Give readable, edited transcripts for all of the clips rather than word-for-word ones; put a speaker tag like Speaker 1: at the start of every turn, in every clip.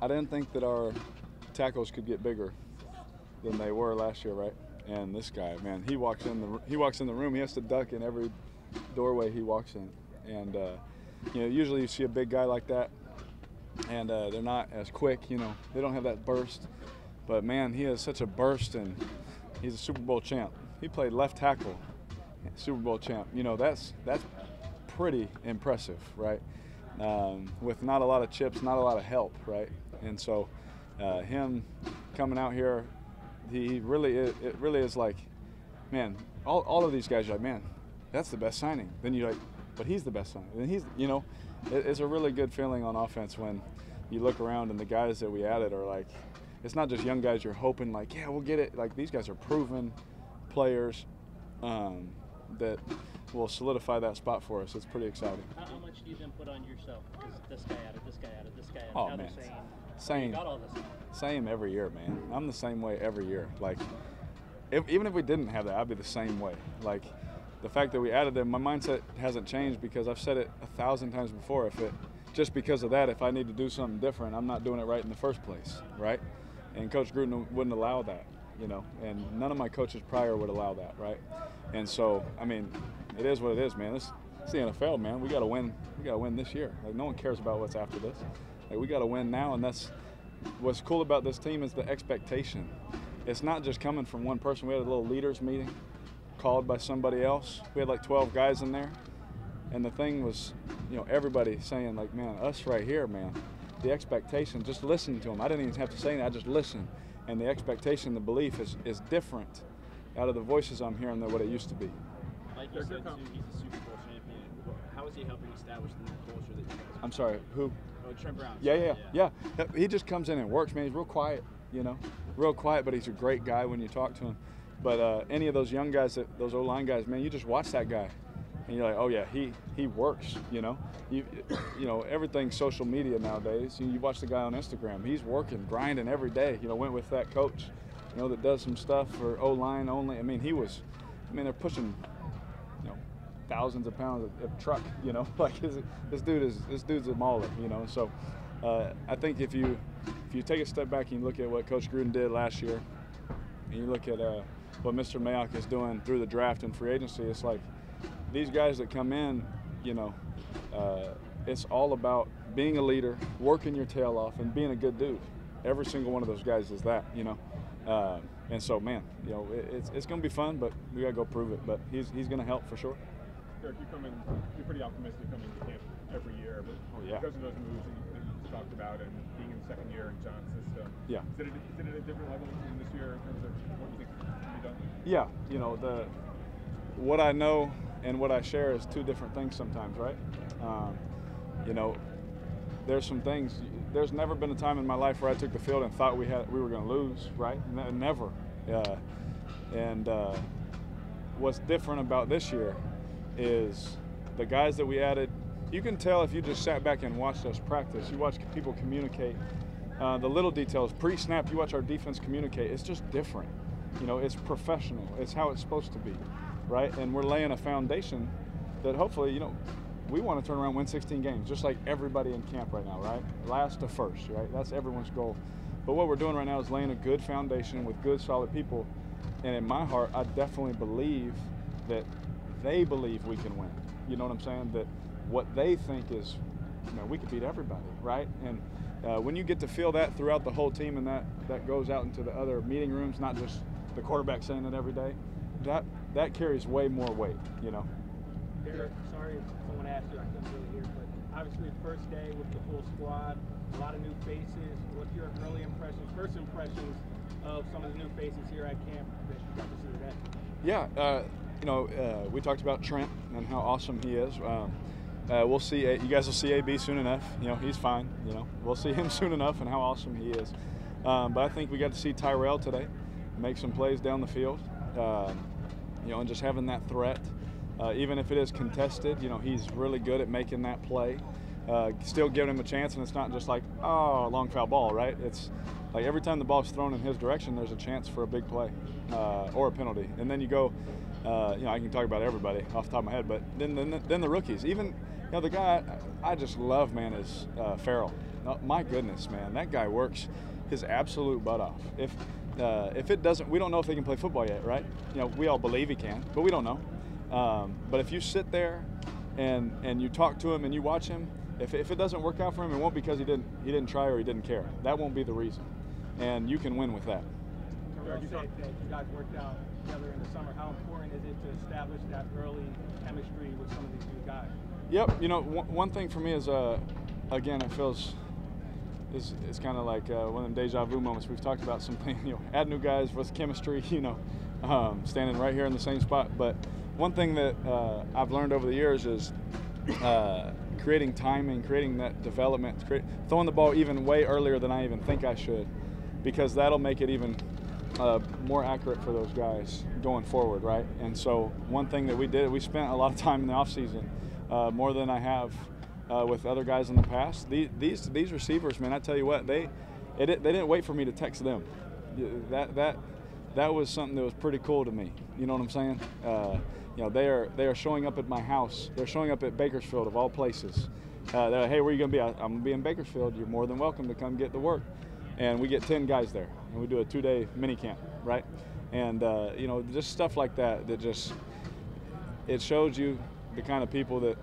Speaker 1: I didn't think that our tackles could get bigger than they were last year, right? And this guy, man, he walks in the room. He has to duck in every doorway he walks in. And usually you see a big guy like that, and they're not as quick. They don't have that burst. But man, he has such a burst, and he's a Super Bowl champ. He played left tackle, Super Bowl champ. That's pretty impressive, right? With not a lot of chips, not a lot of help, right? And so him coming out here, it really is like, man, all of these guys, you're like, man, that's the best signing. Then you're like, but he's the best signing. And it's a really good feeling on offense when you look around and the guys that we added are like, it's not just young guys you're hoping like, yeah, we'll get it. Like, these guys are proven players that will solidify that spot for us. It's pretty exciting.
Speaker 2: How much do you then put on yourself? Because this guy added, this guy added, this guy added.
Speaker 1: Oh,
Speaker 2: now
Speaker 1: man.
Speaker 2: they're saying,
Speaker 1: Same.
Speaker 2: you got all this.
Speaker 1: Same every year, man. I'm the same way every year. Like, even if we didn't have that, I'd be the same way. Like, the fact that we added them, my mindset hasn't changed because I've said it 1,000 times before. Just because of that, if I need to do something different, I'm not doing it right in the first place, right? And Coach Gruden wouldn't allow that, and none of my coaches prior would allow that, right? And so, I mean, it is what it is, man. It's the NFL, man. We got to win. We got to win this year. Like, no one cares about what's after this. Like, we got to win now, and that's what's cool about this team is the expectation. It's not just coming from one person. We had a little leaders meeting called by somebody else. We had like 12 guys in there, and the thing was, everybody saying like, man, us right here, man. The expectation, just listening to them. I didn't even have to say anything. I just listened, and the expectation, the belief is different out of the voices I'm hearing than what it used to be.
Speaker 3: Like you said, too, he's a Super Bowl champion. How is he helping establish the new culture that you guys are?
Speaker 1: I'm sorry, who?
Speaker 3: Oh, Trent Brown.
Speaker 1: Yeah. He just comes in and works, man. He's real quiet, real quiet, but he's a great guy when you talk to him. But any of those young guys, those O-line guys, man, you just watch that guy, and you're like, oh yeah, he works, everything's social media nowadays. You watch the guy on Instagram, he's working, grinding every day. Went with that coach, that does some stuff for O-line only. I mean, they're pushing, thousands of pounds of truck, like this dude's a mauler, So I think if you take a step back and you look at what Coach Gruden did last year, and you look at what Mr. Mayock is doing through the draft and free agency, it's like these guys that come in, it's all about being a leader, working your tail off, and being a good dude. Every single one of those guys is that, and so, man, it's going to be fun, but we got to go prove it. But he's going to help for sure.
Speaker 4: Derek, you're pretty optimistic coming to camp every year, but because of those moves that you talked about and being in the second year in John's system,
Speaker 1: yeah.
Speaker 4: Is it at a different level this year in terms of what you think can be done?
Speaker 1: Yeah, what I know and what I share is two different things sometimes, right? There's some things. There's never been a time in my life where I took the field and thought we were going to lose, right? Never. And what's different about this year is the guys that we added. You can tell if you just sat back and watched us practice. You watch people communicate. The little details, pre-snap, you watch our defense communicate. It's just different. It's professional. It's how it's supposed to be, right? And we're laying a foundation that hopefully, we want to turn around and win 16 games, just like everybody in camp right now, right? Last to first, right? That's everyone's goal. But what we're doing right now is laying a good foundation with good, solid people. And in my heart, I definitely believe that they believe we can win. You know what I'm saying? That what they think is, we could beat everybody, right? And when you get to feel that throughout the whole team, and that goes out into the other meeting rooms, not just the quarterback saying it every day, that carries way more weight,
Speaker 5: Derek, sorry if someone asked you, I couldn't really hear, but obviously first day with the full squad, a lot of new faces. What's your early impressions, first impressions of some of the new faces here at camp that you got to see today?
Speaker 1: Yeah, we talked about Trent and how awesome he is. We'll see. You guys will see AB soon enough. He's fine. We'll see him soon enough and how awesome he is. But I think we got to see Tyrell today make some plays down the field. And just having that threat, even if it is contested, he's really good at making that play. Still giving him a chance, and it's not just like, oh, a long foul ball, right? It's like every time the ball's thrown in his direction, there's a chance for a big play or a penalty. And then you go, I can talk about everybody off the top of my head, but then the rookies, even the guy I just love, man, is Farrell. my goodness, man, that guy works his absolute butt off. If it doesn't, we don't know if he can play football yet, right? You know, we all believe he can, but we don't know. But if you sit there and you talk to him and you watch him, if it doesn't work out for him, it won't because he didn't try or he didn't care. That won't be the reason, and you can win with that.
Speaker 5: You said that you guys worked out together in the summer. How important is it to establish that early chemistry with some of these new guys?
Speaker 1: Yep. You know, one thing for me is, again, it feels it's kind of like one of them deja vu moments. We've talked about something, you know, add new guys with chemistry, you know, standing right here in the same spot. But one thing that I've learned over the years is creating timing, creating that development, throwing the ball even way earlier than I even think I should, because that'll make it even more accurate for those guys going forward, right? And so one thing that we did, we spent a lot of time in the off season, more than I have with other guys in the past. These receivers, man, I tell you what, they didn't wait for me to text them. That was something that was pretty cool to me. You know what I'm saying? You know, they are showing up at my house. They're showing up at Bakersfield of all places. They're like, hey, where are you gonna be? I'm gonna be in Bakersfield. You're more than welcome to come get to work. And we get 10 guys there, and we do a 2-day mini camp, right? And you know, just stuff like that just it shows you the kind of people that,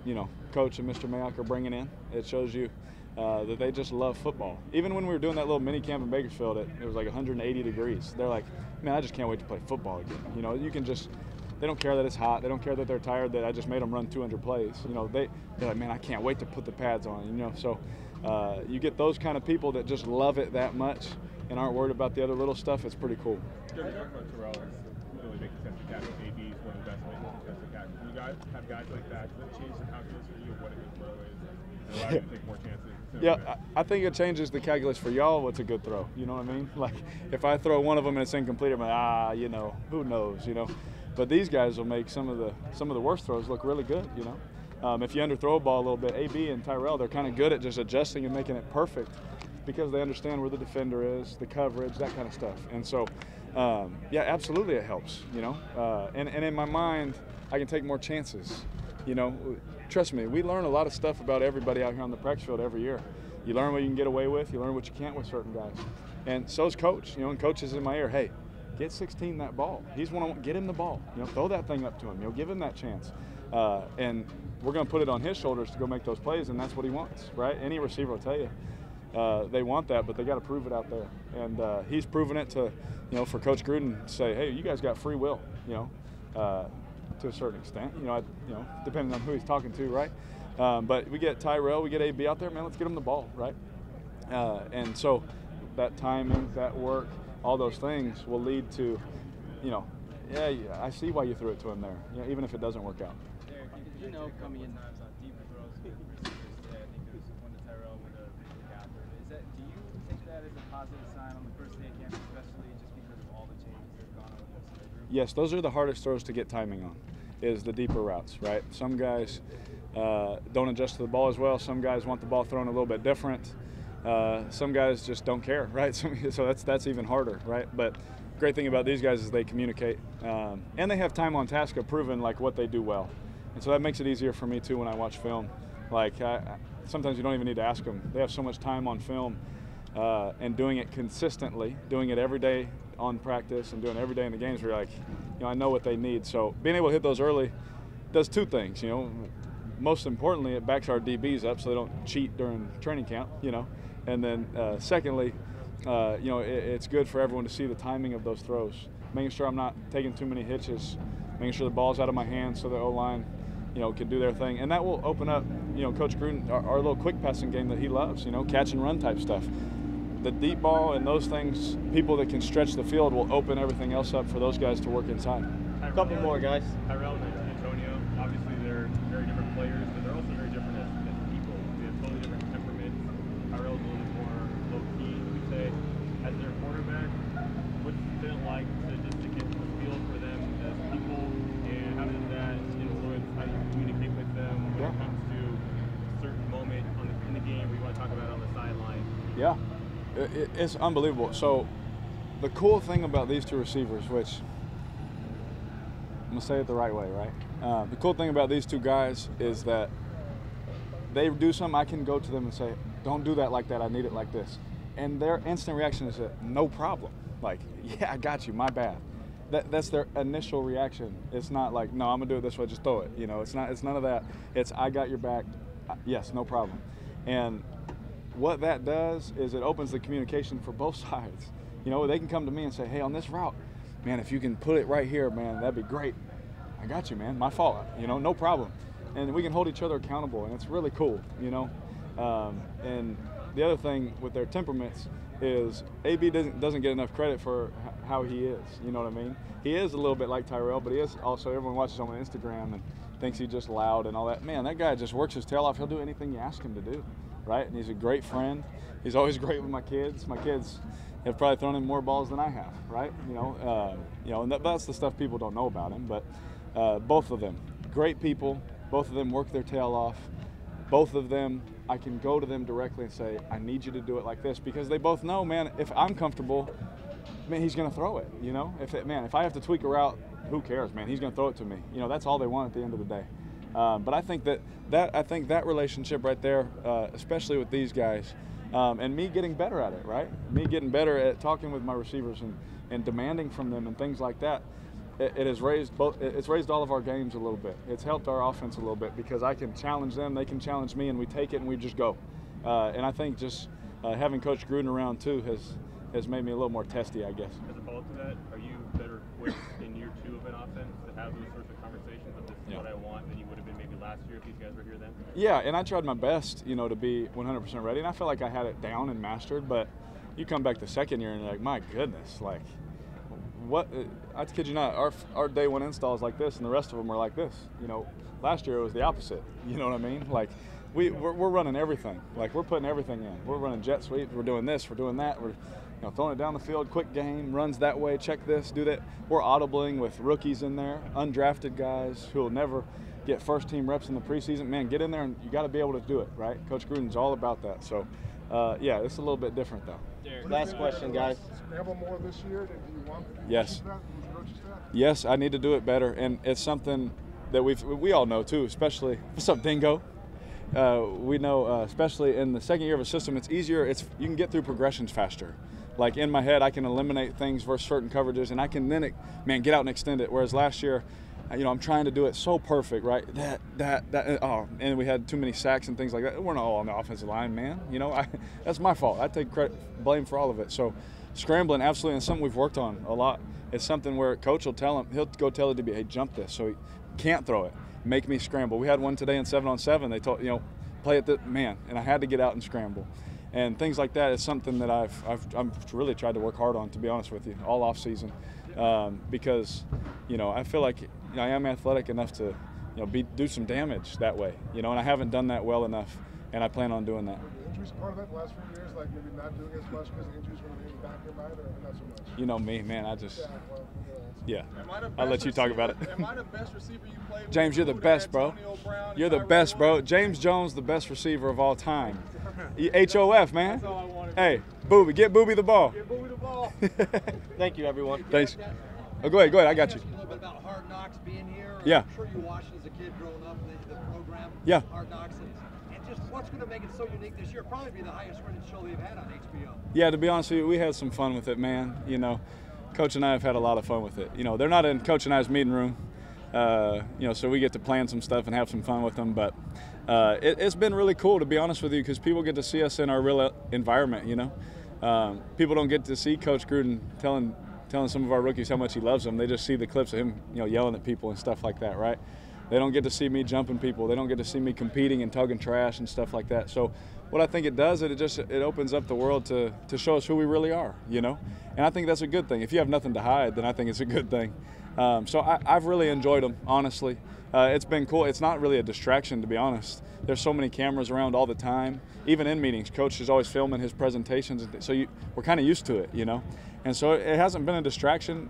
Speaker 1: you know, Coach and Mr. Mayock are bringing in. It shows you that they just love football. Even when we were doing that little mini camp in Bakersfield, it was like 180 degrees. They're like, man, I just can't wait to play football again. You know, you can just, they don't care that it's hot. They don't care that they're tired, that I just made them run 200 plays. You know, they're like, man, I can't wait to put the pads on, you know. So you get those kind of people that just love it that much and aren't worried about the other little stuff. It's pretty cool.
Speaker 4: Talking about Terrell is really making sense to catch. AB is one of the best ways to catch. When you guys have guys like that, does it change the calculus for you of what a good throw is and allow you to take more chances?
Speaker 1: Yeah, I think it changes the calculus for y'all what's a good throw. You know what I mean? Like, if I throw one of them and it's incomplete, I'm like, you know, who knows, you know. But these guys will make some of the worst throws look really good, you know. If you underthrow a ball a little bit, AB and Tyrell, they're kind of good at just adjusting and making it perfect because they understand where the defender is, the coverage, that kind of stuff. And so, yeah, absolutely it helps, you know. And in my mind, I can take more chances, you know. Trust me, we learn a lot of stuff about everybody out here on the practice field every year. You learn what you can get away with. You learn what you can't with certain guys. And so's Coach, you know, and Coach is in my ear, hey, get 16 that ball. He's one-on-one, get him the ball. You know, throw that thing up to him. You know, give him that chance. And we're going to put it on his shoulders to go make those plays, and that's what he wants, right? Any receiver will tell you they want that, but they got to prove it out there. And he's proven it to, you know, for Coach Gruden to say, hey, you guys got free will, you know, to a certain extent, you know, depending on who he's talking to, right? But we get Tyrell, we get AB out there, man, let's get him the ball, right? And so that timing, that work, all those things will lead to, you know, yeah, I see why you threw it to him there, you know, even if it doesn't work out.
Speaker 3: Derek, did you know coming in times on deeper throws for receivers today? I think it was one to Tyrell with a gap. Do you take that as a positive sign on the first day of camp, especially just because of all the changes that have gone on with most of the group?
Speaker 1: Yes, those are the hardest throws to get timing on, is the deeper routes, right? Some guys don't adjust to the ball as well. Some guys want the ball thrown a little bit different. Some guys just don't care, right? So that's even harder, right? But great thing about these guys is they communicate, and they have time on task of proving like what they do well, and so that makes it easier for me too when I watch film. Like sometimes you don't even need to ask them; they have so much time on film and doing it consistently, doing it every day on practice, and doing it every day in the games. Where you're like, you know, I know what they need. So being able to hit those early does two things. You know, most importantly, it backs our DBs up so they don't cheat during training camp. You know, and then secondly. You know, it's good for everyone to see the timing of those throws, making sure I'm not taking too many hitches, making sure the ball's out of my hands so the O-line, you know, can do their thing. And that will open up, you know, Coach Gruden, our little quick passing game that he loves, you know, catch and run type stuff. The deep ball and those things, people that can stretch the field will open everything else up for those guys to work inside.
Speaker 2: A couple more, guys.
Speaker 4: Tyrell and Antonio, obviously they're very different players, but they're also very different as people. They have totally different temperaments. Tyrell's a little bit more low-key, we say. As their quarterback, what's it been like to get the feel for them as people, and how does that influence how you communicate with them when it comes to a certain moment in the game we want to talk about on the sideline?
Speaker 1: Yeah, it's unbelievable. So the cool thing about these two receivers, which I'm going to say it the right way, right? The cool thing about these two guys is that they do something, I can go to them and say, don't do that like that. I need it like this. And their instant reaction is no problem. Like, yeah, I got you, my bad. That's their initial reaction. It's not like, no, I'm gonna do it this way, just throw it. You know, it's none of that. It's, I got your back, yes, no problem. And what that does is it opens the communication for both sides. You know, they can come to me and say, hey, on this route, man, if you can put it right here, man, that'd be great. I got you, man, my fault, you know, no problem. And we can hold each other accountable, and it's really cool, you know. And the other thing with their temperaments is AB doesn't get enough credit for how he is, you know what I mean? He is a little bit like Tyrell, but he is also, everyone watches him on Instagram and thinks he's just loud and all that. Man, that guy just works his tail off. He'll do anything you ask him to do, right? And he's a great friend. He's always great with my kids. My kids have probably thrown him more balls than I have, right? You know, and that's the stuff people don't know about him. But both of them, great people. Both of them work their tail off. Both of them, I can go to them directly and say, I need you to do it like this, because they both know, man, if I'm comfortable, man, he's going to throw it, you know? If I have to tweak a route, who cares, man? He's going to throw it to me. You know, that's all they want at the end of the day. But I think that relationship right there, especially with these guys, and me getting better at it, right? Me getting better at talking with my receivers and demanding from them and things like that. It has raised it's raised all of our games a little bit. It's helped our offense a little bit because I can challenge them, they can challenge me, and we take it and we just go. And I think just having Coach Gruden around too has made me a little more testy, I guess.
Speaker 4: As a follow-up to that, are you better equipped in year 2 of an offense to have those sorts of conversations of this is what I want than you would have been maybe last year if these guys were here then?
Speaker 1: Yeah, and I tried my best, you know, to be 100% ready, and I felt like I had it down and mastered. But you come back the second year and you're like, my goodness, like. What I kid you not, our day one install is like this, and the rest of them are like this. You know, last year it was the opposite. You know what I mean? Like, we're running everything. Like, we're putting everything in. We're running jet sweeps. We're doing this. We're doing that. We're throwing it down the field, quick game, runs that way, check this, do that. We're audibling with rookies in there, undrafted guys who will never get first team reps in the preseason. Man, get in there and you got to be able to do it, right? Coach Gruden's all about that. So, yeah, it's a little bit different though.
Speaker 6: Last question, guys.
Speaker 7: Scramble more this year than do you want?
Speaker 1: Yes. Yes, I need to do it better, and it's something that we all know too. Especially, what's up, Dingo? We know, especially in the second year of a system, it's easier. You can get through progressions faster. Like in my head, I can eliminate things versus certain coverages, and I can then, get out and extend it. Whereas last year, I'm trying to do it so perfect, right? And we had too many sacks and things like that. We're not all on the offensive line, man. That's my fault. I take blame for all of it. So scrambling, absolutely, and something we've worked on a lot. It's something where coach will tell him, he'll go tell the DB, hey, jump this. So he can't throw it. Make me scramble. We had one today in 7-on-7. They told, play it, and I had to get out and scramble. And things like that is something that I've really tried to work hard on, to be honest with you, all off season, because I feel like I am athletic enough to do some damage that way, and I haven't done that well enough, and I plan on doing that.
Speaker 7: Injuries part of that the last few years, like maybe not doing as much because of injuries when you're back in mind, or not so much?
Speaker 1: You know me, man. I just yeah.
Speaker 8: Am I the
Speaker 1: I'll let
Speaker 8: best
Speaker 1: you talk about it.
Speaker 8: Am I the best receiver you played with?
Speaker 1: James, you're the best, bro.
Speaker 8: Antonio Brown,
Speaker 1: You're the
Speaker 8: Tyrell
Speaker 1: best, bro.
Speaker 8: Williams?
Speaker 1: James Jones, the best receiver of all time. HOF, man.
Speaker 8: That's all I wanted.
Speaker 1: Hey, Booby, get Booby the ball.
Speaker 8: Give Bowie the ball.
Speaker 6: Thank you, everyone.
Speaker 1: Thanks. Oh, go ahead, I got you.
Speaker 9: A little bit about Hard Knocks being here.
Speaker 1: Yeah.
Speaker 9: I'm sure you watched it as a kid growing up, the program.
Speaker 1: Yeah.
Speaker 9: Hard Knocks. And just what's going to make it so unique this year? Probably be the highest rated show they've had on HBO.
Speaker 1: Yeah, to be honest with you, we had some fun with it, man. Coach and I have had a lot of fun with it. They're not in Coach and I's meeting room, so we get to plan some stuff and have some fun with them. But it's been really cool, to be honest with you, because people get to see us in our real environment, People don't get to see Coach Gruden telling some of our rookies how much he loves them. They just see the clips of him, yelling at people and stuff like that, right? They don't get to see me jumping people. They don't get to see me competing and tugging trash and stuff like that. So what I think it does, it opens up the world to show us who we really are, And I think that's a good thing. If you have nothing to hide, then I think it's a good thing. So I've really enjoyed them, honestly. It's been cool. It's not really a distraction, to be honest. There's so many cameras around all the time. Even in meetings, Coach is always filming his presentations. So we're kind of used to it, And so it hasn't been a distraction.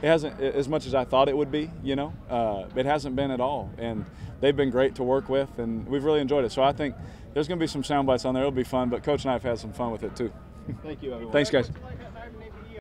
Speaker 1: It hasn't, as much as I thought it would be, It hasn't been at all. And they've been great to work with, and we've really enjoyed it. So I think there's going to be some sound bites on there. It'll be fun, but Coach and I have had some fun with it too.
Speaker 6: Thank you, everyone.
Speaker 1: Thanks, guys.